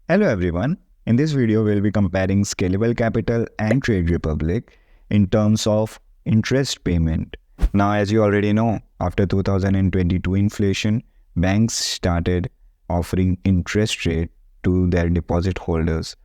Hello everyone. In this video, we'll be comparing Scalable Capital and Trade Republic in terms of interest payment. Now, as you already know, after 2022 inflation, banks started offering interest rate to their deposit holders,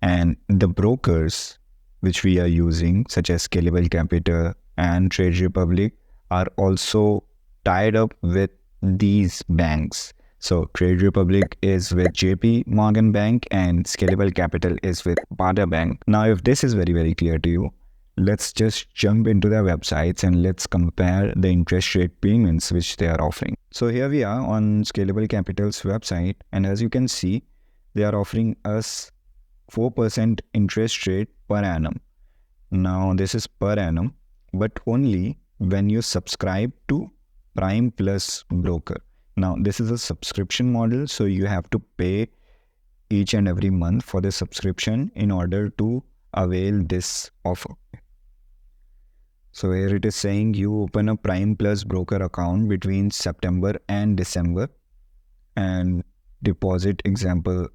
and the brokers which we are using, such as Scalable Capital and Trade Republic, are also tied up with these banks. So Trade Republic is with JP Morgan Bank and Scalable Capital is with Bada Bank. Now, if this is very clear to you, let's just jump into their websites and let's compare the interest rate payments which they are offering. So here we are on Scalable Capital's website, and as you can see, they are offering us 4% interest rate per annum. Now, this is per annum, but only when you subscribe to Prime Plus Broker. Now, this is a subscription model, so you have to pay each and every month for the subscription in order to avail this offer. So here it is saying you open a Prime Plus Broker account between September and December and deposit, example,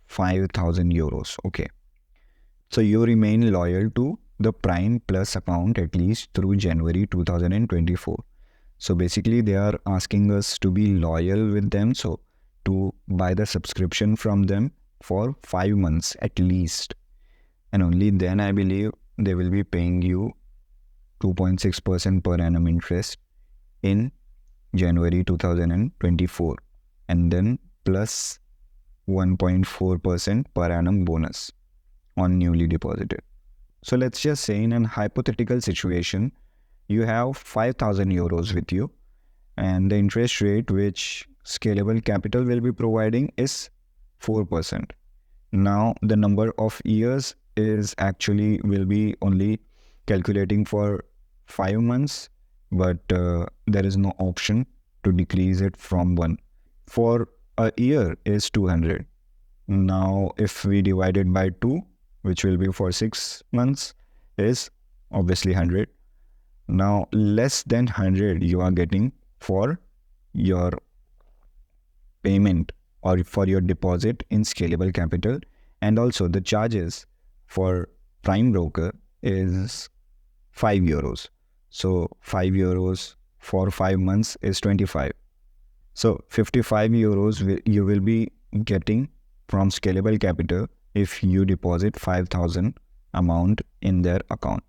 5,000 euros. Okay. So you remain loyal to the Prime Plus account at least through January 2024. So basically they are asking us to be loyal with them. So to buy the subscription from them for 5 months at least. And only then I believe they will be paying you 2.6% per annum interest in January 2024. And then plus 1.4% per annum bonus on newly deposited. So let's just say in an hypothetical situation, you have 5,000 euros with you and the interest rate which Scalable Capital will be providing is 4%. Now the number of years is actually will be only calculating for 5 months, but there is no option to decrease it from 1. For a year is 200. Now if we divide it by 2, which will be for 6 months, is obviously 100. Now, less than 100 you are getting for your payment or for your deposit in Scalable Capital. And also the charges for Prime Broker is 5 euros. So 5 euros for 5 months is 25. So 55 euros you will be getting from Scalable Capital if you deposit 5,000 amount in their account.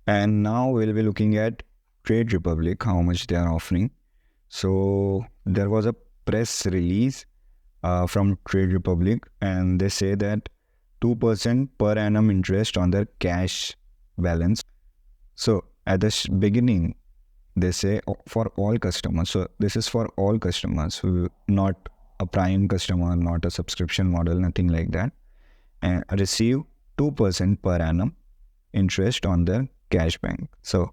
And now we'll be looking at Trade Republic, how much they are offering. So there was a press release from Trade Republic and they say that 2% per annum interest on their cash balance. So at the beginning, they say for all customers. So this is for all customers, who not a prime customer, not a subscription model, nothing like that. And receive 2% per annum interest on their cash bank. So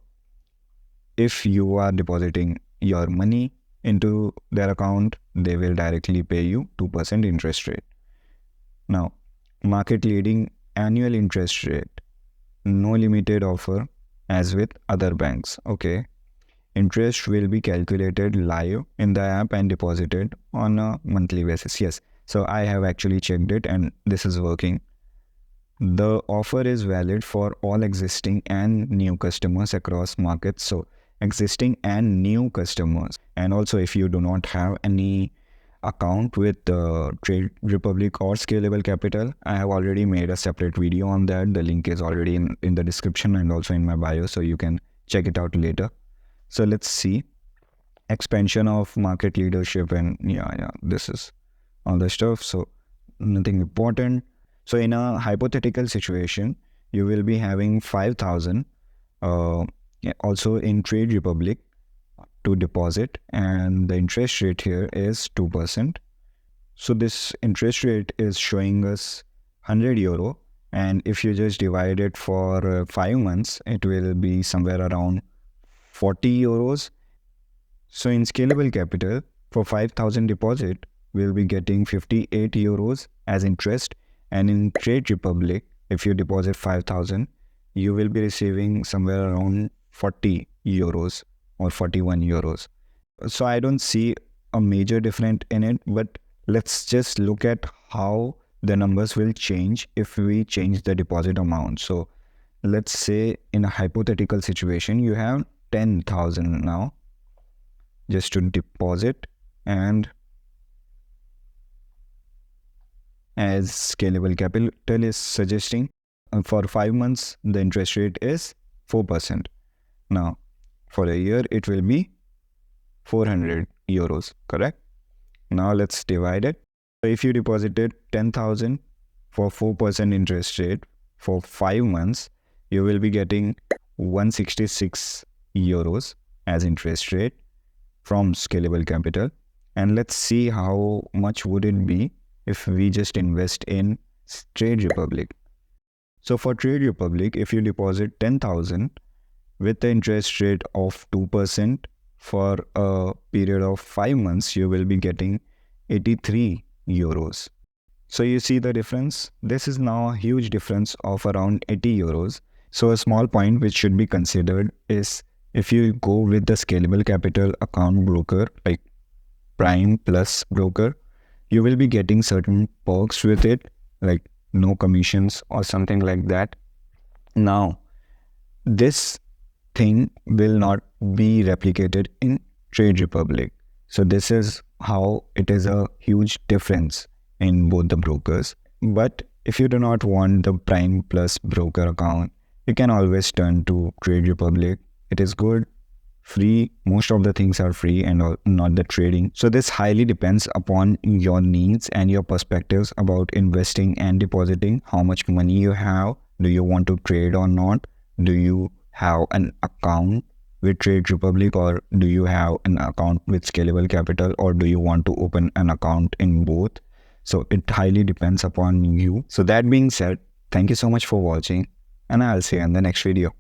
if you are depositing your money into their account, they will directly pay you 2% interest rate. Now, market leading annual interest rate, no limited offer as with other banks. Okay. Interest will be calculated live in the app and deposited on a monthly basis. Yes. So I have actually checked it and this is working. The offer is valid for all existing and new customers across markets. So existing and new customers. And also if you do not have any account with Trade Republic or Scalable Capital, I have already made a separate video on that. The link is already in the description and also in my bio, so you can check it out later. So let's see. Expansion of market leadership and this is all the stuff. So nothing important. So in a hypothetical situation, you will be having 5,000 also in Trade Republic to deposit and the interest rate here is 2%. So this interest rate is showing us 100 euro and if you just divide it for 5 months, it will be somewhere around 40 euros. So in Scalable Capital, for 5,000 deposit, we'll be getting 58 euros as interest. And in Trade Republic, if you deposit 5,000, you will be receiving somewhere around 40 euros or 41 euros. So I don't see a major difference in it, but let's just look at how the numbers will change if we change the deposit amount. So let's say in a hypothetical situation, you have 10,000 now just to deposit, and as Scalable Capital is suggesting, for 5 months, the interest rate is 4%. Now, for a year, it will be 400 euros, correct? Now, let's divide it. So, if you deposited 10,000 for 4% interest rate for 5 months, you will be getting 166 euros as interest rate from Scalable Capital. And let's see how much would it be if we just invest in Trade Republic. So for Trade Republic, if you deposit 10,000 with the interest rate of 2% for a period of 5 months, you will be getting 83 euros. So you see the difference? This is now a huge difference of around 80 euros. So a small point which should be considered is if you go with the Scalable Capital account broker, like Prime Plus broker, you will be getting certain perks with it, like no commissions or something like that. Now, this thing will not be replicated in Trade Republic. So this is how it is a huge difference in both the brokers. But if you do not want the Prime Plus broker account, you can always turn to Trade Republic. It is good, free. Most of the things are free and not the trading. So this highly depends upon your needs and your perspectives about investing and depositing. How much money you have? Do you want to trade or not? Do you have an account with Trade Republic, or do you have an account with Scalable Capital, or do you want to open an account in both? So it highly depends upon you. So that being said, thank you so much for watching, and I'll see you in the next video.